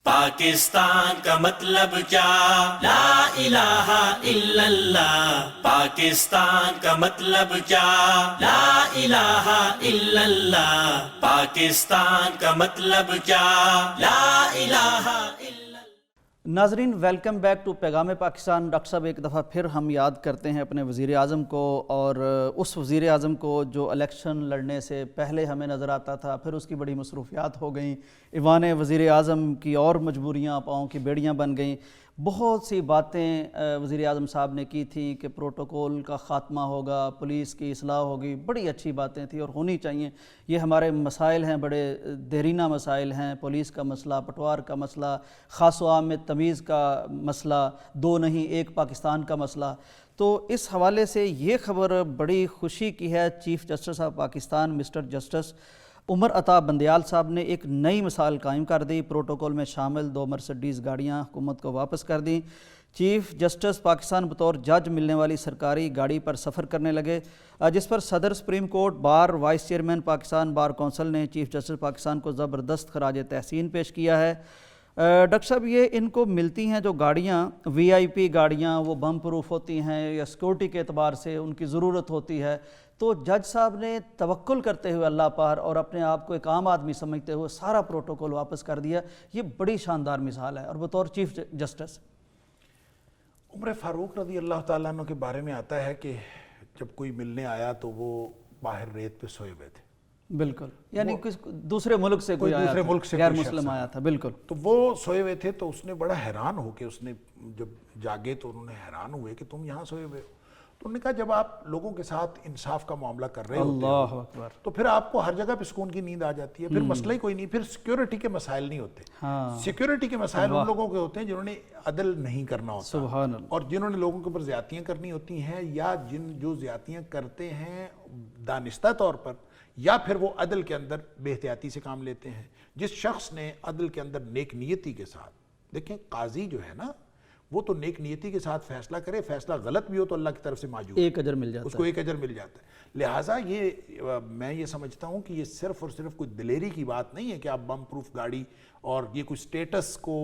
پاکستان کا مطلب کیا؟ لا الہ الا اللہ. پاکستان کا مطلب کیا؟ لا الہ الا اللہ. پاکستان کا مطلب کیا؟ لا الہ الا اللہ. ناظرین ویلکم بیک ٹو پیغام پاکستان. ڈاکٹر صاحب ایک دفعہ پھر ہم یاد کرتے ہیں اپنے وزیر اعظم کو، اور اس وزیر اعظم کو جو الیکشن لڑنے سے پہلے ہمیں نظر آتا تھا، پھر اس کی بڑی مصروفیات ہو گئیں، ایوان وزیر اعظم کی اور مجبوریاں پاؤں کی بیڑیاں بن گئیں. بہت سی باتیں وزیر اعظم صاحب نے کی تھیں کہ پروٹوکول کا خاتمہ ہوگا، پولیس کی اصلاح ہوگی، بڑی اچھی باتیں تھیں اور ہونی چاہیے. یہ ہمارے مسائل ہیں، بڑے دیرینہ مسائل ہیں. پولیس کا مسئلہ، پٹوار کا مسئلہ، خاص و عام میں تمیز کا مسئلہ، دو نہیں ایک پاکستان کا مسئلہ. تو اس حوالے سے یہ خبر بڑی خوشی کی ہے. Chief justice of Pakistan mister justice Umar Ata Bandial صاحب نے ایک نئی مثال قائم کر دی. پروٹوکول میں شامل 2 مرسڈیز گاڑیاں حکومت کو واپس کر دیں. چیف جسٹس پاکستان بطور جج ملنے والی سرکاری گاڑی پر سفر کرنے لگے، جس پر صدر supreme court, bar, vice chairman Pakistan bar council نے چیف جسٹس پاکستان کو زبردست خراج تحسین پیش کیا ہے. ڈاکٹر صاحب یہ ان کو ملتی ہیں جو گاڑیاں وی آئی پی گاڑیاں، وہ بم پروف ہوتی ہیں یا سیکورٹی کے اعتبار سے ان کی ضرورت ہوتی ہے، تو جج صاحب نے توکل کرتے ہوئے اللہ پر اور اپنے آپ کو ایک عام آدمی سمجھتے ہوئے سارا پروٹوکول واپس کر دیا. یہ بڑی شاندار مثال ہے. اور بطور چیف جسٹس عمر فاروق رضی اللہ تعالیٰ عنہ کے بارے میں آتا ہے کہ جب کوئی ملنے آیا تو وہ باہر ریت پہ سوئے ہوئے تھے. بالکل، یعنی دوسرے ملک سے کوئی دوسرے ملک سے غیر مسلم آیا تھا. بالکل. تو وہ سوئے ہوئے تھے تو اس نے بڑا حیران ہو کے، اس نے جب جاگے تو انہوں نے حیران ہوئے کہ تم یہاں سوئے ہوئے ہو. تو انہوں نے کہا جب آپ لوگوں کے ساتھ انصاف کا معاملہ کر رہے ہوتے اللہ ہو اکبر، تو پھر آپ کو ہر جگہ پہ سکون کی نیند آ جاتی ہے. پھر مسئلہ ہی کوئی نہیں، پھر سیکیورٹی کے مسائل نہیں ہوتے. سیکیورٹی کے مسائل ان لوگوں کے ہوتے ہیں جنہوں نے عدل نہیں کرنا ہوتا، سبحان اللہ، اور جنہوں نے لوگوں کے اوپر زیادتیاں کرنی ہوتی ہیں، یا جو زیادتیاں کرتے ہیں دانستہ طور پر، یا پھر وہ عدل کے اندر بے احتیاطی سے کام لیتے ہیں. جس شخص نے عدل کے اندر نیک نیتی کے ساتھ، دیکھیں قاضی جو ہے نا وہ تو نیک نیتی کے ساتھ فیصلہ کرے، فیصلہ غلط بھی ہو تو اللہ کی طرف سے معجور ایک اجر مل جاتا ہے، اس کو ایک اجر مل جاتا ہے. لہٰذا میں یہ سمجھتا ہوں کہ یہ صرف اور صرف کوئی دلیری کی بات نہیں ہے کہ آپ بم پروف گاڑی، اور یہ کوئی سٹیٹس کو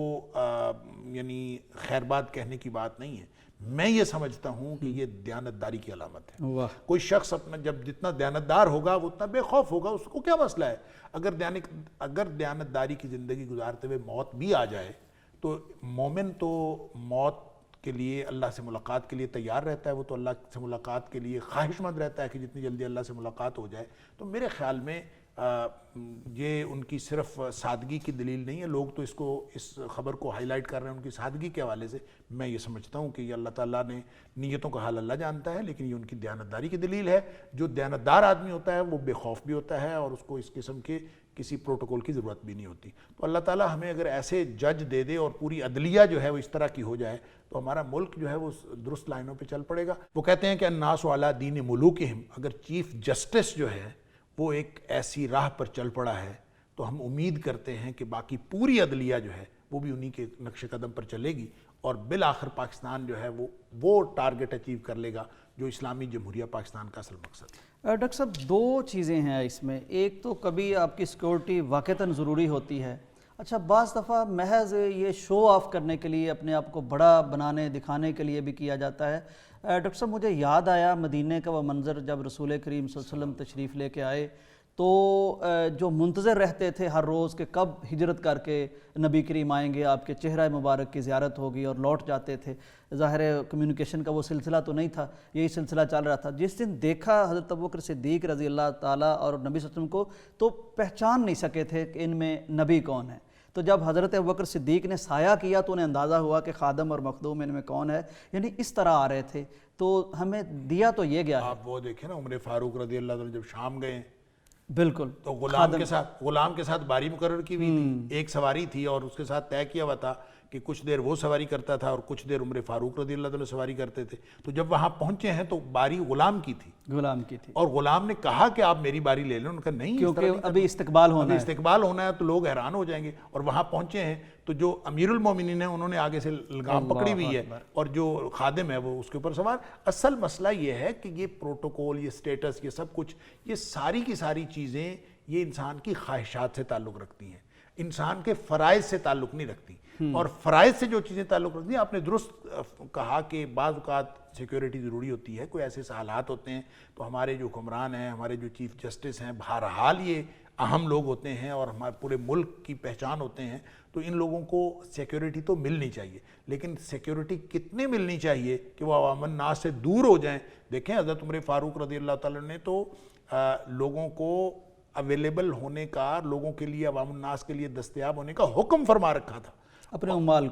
یعنی خیرباد کہنے کی بات نہیں ہے. میں یہ سمجھتا ہوں کہ یہ دیانتداری کی علامت ہے. کوئی شخص اپنا جب جتنا دیانتدار ہوگا وہ اتنا بے خوف ہوگا. اس کو کیا مسئلہ ہے اگر دیانتداری کی زندگی گزارتے ہوئے موت بھی آ جائے تو مومن تو موت کے لیے، اللہ سے ملاقات کے لیے تیار رہتا ہے. وہ تو اللہ سے ملاقات کے لیے خواہش مند رہتا ہے کہ جتنی جلدی اللہ سے ملاقات ہو جائے. تو میرے خیال میں یہ ان کی صرف سادگی کی دلیل نہیں ہے. لوگ تو اس خبر کو ہائی لائٹ کر رہے ہیں ان کی سادگی کے حوالے سے. میں یہ سمجھتا ہوں کہ یہ اللہ تعالیٰ نے نیتوں کا حال اللہ جانتا ہے، لیکن یہ ان کی دیانتداری کی دلیل ہے. جو دیانتدار آدمی ہوتا ہے وہ بے خوف بھی ہوتا ہے اور اس کو اس قسم کے کسی پروٹوکول کی ضرورت بھی نہیں ہوتی. تو اللہ تعالیٰ ہمیں اگر ایسے جج دے دے اور پوری عدلیہ جو ہے وہ اس طرح کی ہو جائے تو ہمارا ملک جو ہے وہ درست لائنوں پہ چل پڑے گا. وہ کہتے ہیں کہ الناس علی دین ملوکہم. اگر چیف جسٹس جو ہے وہ ایک ایسی راہ پر چل پڑا ہے تو ہم امید کرتے ہیں کہ باقی پوری عدلیہ جو ہے وہ بھی انہی کے نقش قدم پر چلے گی، اور بالآخر پاکستان جو ہے وہ ٹارگٹ اچیو کر لے گا جو اسلامی جمہوریہ پاکستان کا اصل مقصد ہے. ڈاکٹر صاحب 2 چیزیں ہیں اس میں. ایک تو کبھی آپ کی سیکورٹی واقعتاً ضروری ہوتی ہے. اچھا بعض دفعہ محض یہ شو آف کرنے کے لیے، اپنے آپ کو بڑا بنانے دکھانے کے لیے بھی کیا جاتا ہے. ڈاکٹر صاحب مجھے یاد آیا مدینہ کا وہ منظر جب رسول کریم صلی اللہ علیہ وسلم تشریف لے کے آئے تو جو منتظر رہتے تھے ہر روز کہ کب ہجرت کر کے نبی کریم آئیں گے، آپ کے چہرہ مبارک کی زیارت ہوگی، اور لوٹ جاتے تھے. ظاہر کمیونیکیشن کا وہ سلسلہ تو نہیں تھا، یہی سلسلہ چل رہا تھا. جس دن دیکھا حضرت ابوبکر صدیق رضی اللہ تعالیٰ اور نبی صلی اللہ علیہ وسلم کو تو پہچان نہیں سکے تھے کہ ان میں نبی کون ہے. تو جب حضرت ابوبکر صدیق نے سایہ کیا تو انہیں اندازہ ہوا کہ خادم اور مخدوم ان میں کون ہے. یعنی اس طرح آ رہے تھے. تو ہمیں دیا تو یہ گیا ہے. آپ وہ دیکھیں نا عمر فاروق رضی اللہ عنہ جب شام گئے بالکل تو غلام کے ساتھ باری مقرر کی ہوئی تھی، ایک سواری تھی اور اس کے ساتھ طے کیا ہوا تھا کہ کچھ دیر وہ سواری کرتا تھا اور کچھ دیر عمر فاروق رضی اللہ عنہ سواری کرتے تھے. تو جب وہاں پہنچے ہیں تو باری غلام کی تھی اور غلام نے کہا کہ آپ میری باری لے لیں. انہوں نے کہا نہیں، کیونکہ ابھی استقبال ہونا ہے تو لوگ حیران ہو جائیں گے. اور وہاں پہنچے ہیں تو جو امیر المومنین ہیں انہوں نے آگے سے لگام پکڑی ہوئی ہے اور جو خادم ہے وہ اس کے اوپر سوار. اصل مسئلہ یہ ہے کہ یہ پروٹوکول، یہ سٹیٹس، یہ سب کچھ، یہ ساری کی ساری چیزیں یہ انسان کی خواہشات سے تعلق رکھتی ہیں. انسان کے فرائض سے تعلق نہیں رکھتی. اور فرائض سے جو چیزیں تعلق رکھتی ہیں، آپ نے درست کہا کہ بعض اوقات سیکیورٹی ضروری ہوتی ہے، کوئی ایسے حالات ہوتے ہیں تو ہمارے جو حکمران ہیں، ہمارے جو چیف جسٹس ہیں، بہرحال یہ اہم لوگ ہوتے ہیں اور ہمارے پورے ملک کی پہچان ہوتے ہیں، تو ان لوگوں کو سیکیورٹی تو ملنی چاہیے، لیکن سیکیورٹی کتنے ملنی چاہیے کہ وہ عوام الناس سے دور ہو جائیں. دیکھیں حضرت عمر فاروق رضی اللہ تعالیٰ نے تو لوگوں کو اویلیبل ہونے کا، لوگوں کے لیے، عوام الناس کے لیے دستیاب ہونے کا حکم فرما رکھا تھا اپنے عمال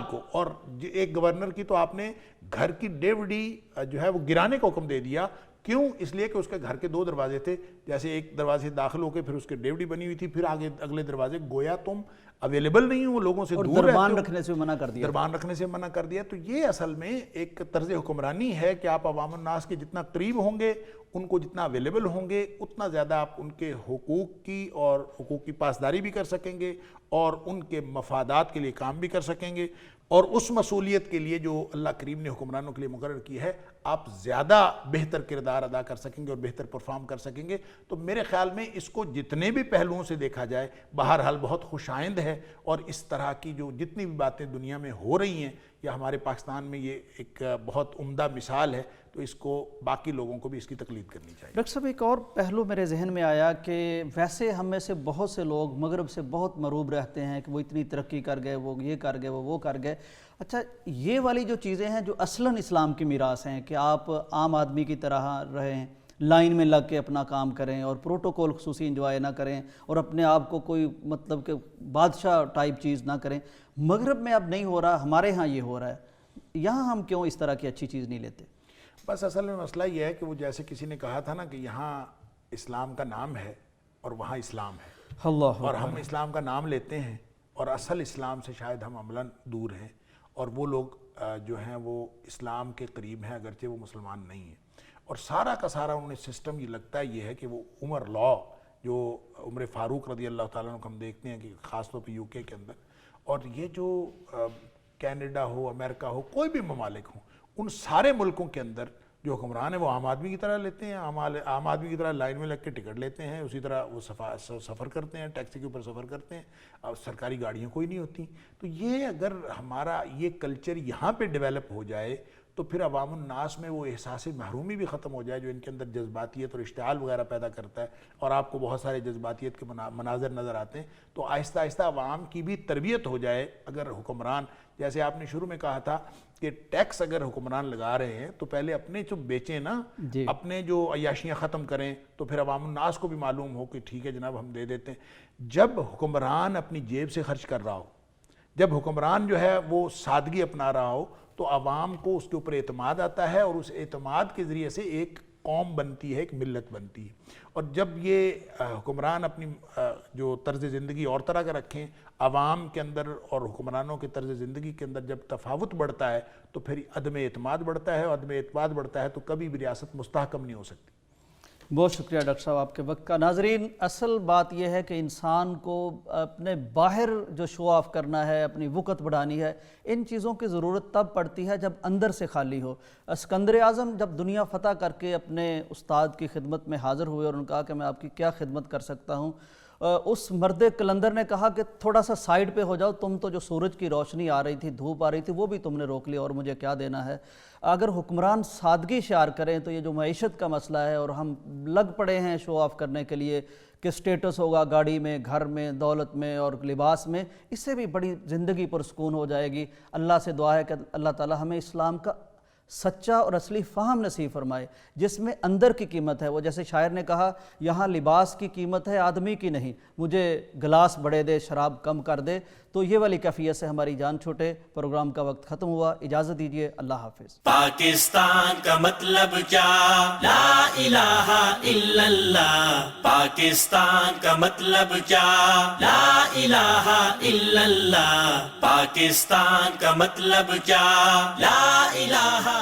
کو. اور ایک گورنر کی تو آپ نے گھر کی ڈیوڈی جو ہے وہ گرانے کا حکم دے دیا. کیوں؟ اس لیے کہ اس کے گھر کے 2 دروازے تھے، جیسے ایک دروازے داخل ہو کے پھر اس کے ڈیوڈی بنی ہوئی تھی، پھر آگے اگلے دروازے، گویا تم اویلیبل نہیں ہو، لوگوں سے دور رہتے ہو، دربان رکھنے سے منع کر دیا. تو یہ اصل میں ایک طرز حکمرانی ہے کہ آپ عوام الناس کے جتنا قریب ہوں گے، ان کو جتنا اویلیبل ہوں گے، اتنا زیادہ آپ ان کے حقوق کی اور حقوق کی پاسداری بھی کر سکیں گے اور ان کے مفادات کے لیے کام بھی کر سکیں گے. اور اس مصولیت کے لیے جو اللہ کریم نے حکمرانوں کے لیے مقرر کی ہے، آپ زیادہ بہتر کردار ادا کر سکیں گے اور بہتر پرفارم کر سکیں گے. تو میرے خیال میں اس کو جتنے بھی پہلوؤں سے دیکھا جائے، بہرحال بہت خوش آئند ہے. اور اس طرح کی جو جتنی بھی باتیں دنیا میں ہو رہی ہیں، یا ہمارے پاکستان میں یہ ایک بہت عمدہ مثال ہے، تو اس کو باقی لوگوں کو بھی اس کی تقلید کرنی چاہیے. ڈاکٹر صاحب، ایک اور پہلو میرے ذہن میں آیا کہ ویسے ہم میں سے بہت سے لوگ مغرب سے بہت مروب رہتے ہیں کہ وہ اتنی ترقی کر گئے، وہ یہ کر گئے، وہ کر گئے. اچھا، یہ والی جو چیزیں ہیں جو اصلاً اسلام کی میراث ہیں کہ آپ عام آدمی کی طرح رہیں، لائن میں لگ کے اپنا کام کریں اور پروٹوکول خصوصی انجوائے نہ کریں اور اپنے آپ کو کوئی مطلب کہ بادشاہ ٹائپ چیز نہ کریں، مغرب میں اب نہیں ہو رہا، ہمارے ہاں یہ ہو رہا ہے. یہاں ہم کیوں اس طرح کی اچھی چیز نہیں لیتے؟ بس اصل میں مسئلہ یہ ہے کہ وہ جیسے کسی نے کہا تھا نا کہ یہاں اسلام کا نام ہے اور وہاں اسلام ہے، اللہ، اور ہم اسلام کا نام لیتے ہیں اور اصل اسلام سے شاید ہم عملاً دور ہیں. اور وہ لوگ جو ہیں وہ اسلام کے قریب ہیں اگرچہ وہ مسلمان نہیں ہیں. اور سارا کا سارا انہیں سسٹم یہ لگتا ہے یہ ہے کہ وہ عمر لا، جو عمر فاروق رضی اللہ تعالیٰ عنہ کو ہم دیکھتے ہیں کہ خاص طور پہ UK کے اندر، اور یہ جو کینیڈا ہو، امریکہ ہو، کوئی بھی ممالک ہوں، ان سارے ملکوں کے اندر جو حکمران ہیں وہ عام آدمی کی طرح لیتے ہیں، عام آدمی کی طرح لائن میں لگ کے ٹکٹ لیتے ہیں، اسی طرح وہ سفر کرتے ہیں، ٹیکسی کے اوپر سفر کرتے ہیں، اور سرکاری گاڑیاں کوئی نہیں ہوتی. تو یہ اگر ہمارا یہ کلچر یہاں پہ ڈیولپ ہو جائے تو پھر عوام الناس میں وہ احساس محرومی بھی ختم ہو جائے جو ان کے اندر جذباتیت اور اشتعال وغیرہ پیدا کرتا ہے، اور آپ کو بہت سارے جذباتیت کے مناظر نظر آتے ہیں. تو آہستہ آہستہ عوام کی بھی تربیت ہو جائے. اگر حکمران، جیسے آپ نے شروع میں کہا تھا کہ ٹیکس اگر حکمران لگا رہے ہیں تو پہلے اپنے جو بیچیں نا، اپنے جو عیاشیاں ختم کریں، تو پھر عوام الناس کو بھی معلوم ہو کہ ٹھیک ہے جناب ہم دے دیتے ہیں. جب حکمران اپنی جیب سے خرچ کر رہا ہو، جب حکمران جو ہے وہ سادگی اپنا رہا ہو، تو عوام کو اس کے اوپر اعتماد آتا ہے اور اس اعتماد کے ذریعے سے ایک قوم بنتی ہے، ایک ملت بنتی ہے. اور جب یہ حکمران اپنی جو طرز زندگی اور طرح کا رکھیں، عوام کے اندر اور حکمرانوں کے طرز زندگی کے اندر جب تفاوت بڑھتا ہے تو پھر عدم اعتماد بڑھتا ہے، اور عدم اعتماد بڑھتا ہے تو کبھی بھی ریاست مستحکم نہیں ہو سکتی. بہت شکریہ ڈاکٹر صاحب آپ کے وقت کا. ناظرین، اصل بات یہ ہے کہ انسان کو اپنے باہر جو شو آف کرنا ہے، اپنی وقت بڑھانی ہے، ان چیزوں کی ضرورت تب پڑتی ہے جب اندر سے خالی ہو. اسکندر اعظم جب دنیا فتح کر کے اپنے استاد کی خدمت میں حاضر ہوئے اور انہوں نے کہا کہ میں آپ کی کیا خدمت کر سکتا ہوں، اس مرد قلندر نے کہا کہ تھوڑا سا سائیڈ پہ ہو جاؤ، تم تو جو سورج کی روشنی آ رہی تھی، دھوپ آ رہی تھی، وہ بھی تم نے روک لیا، اور مجھے کیا دینا ہے. اگر حکمران سادگی شعار کریں تو یہ جو معیشت کا مسئلہ ہے، اور ہم لگ پڑے ہیں شو آف کرنے کے لیے کہ سٹیٹس ہوگا گاڑی میں، گھر میں، دولت میں اور لباس میں، اس سے بھی بڑی زندگی پرسکون ہو جائے گی. اللہ سے دعا ہے کہ اللہ تعالی ہمیں اسلام کا سچا اور اصلی فہم نصیب فرمائے جس میں اندر کی قیمت ہے. وہ جیسے شاعر نے کہا، یہاں لباس کی قیمت ہے آدمی کی نہیں، مجھے گلاس بڑے دے، شراب کم کر دے. تو یہ والی کیفیت سے ہماری جان چھوٹے. پروگرام کا وقت ختم ہوا، اجازت دیجیے، اللہ حافظ. پاکستان کا مطلب کیا؟ لا الہ الا اللہ. پاکستان کا مطلب کیا؟ لا الہ الا اللہ. پاکستان کا مطلب کیا؟ لا الہ